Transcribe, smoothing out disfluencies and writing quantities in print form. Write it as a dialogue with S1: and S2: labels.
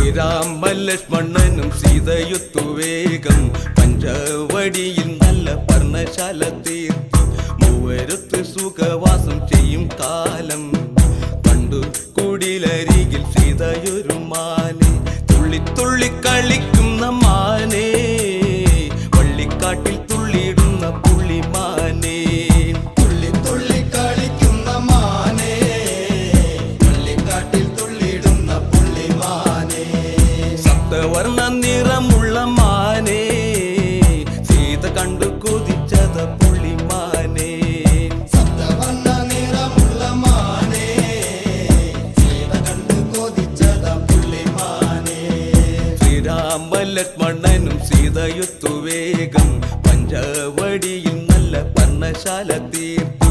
S1: ശ്രീരാമലക്ഷ്മണനും സീതയൊത്തു വേഗം പഞ്ചവടിയിൽ നല്ല പർണശാല തീർത്തി മൂവരത്ത് സുഖവാസം ചെയ്യും കാലം കണ്ടു കുടിലരികിൽ സീതയൊരു മാനെ തുള്ളി തുള്ളി കളിക്കുന്ന മാനേ വള്ളിക്കാട്ടിൽ തുള്ളിയിടുന്ന പുള്ളിമാനേ വർണ്ണ നിറമുള്ള മാനേ സീത കണ്ടു കൊതിച്ചത പുള്ളിമാനേ
S2: സപ്തവർണ്ണ നിറമുള്ള മാനേ സീത കണ്ടു കൊതിച്ചത പുള്ളിമാനേ
S1: ശ്രീരാമലക്ഷ്മണനും സീതയൊത്തു വേഗം പഞ്ചവടിയിൽ നല്ല പർണശാല തീർത്തി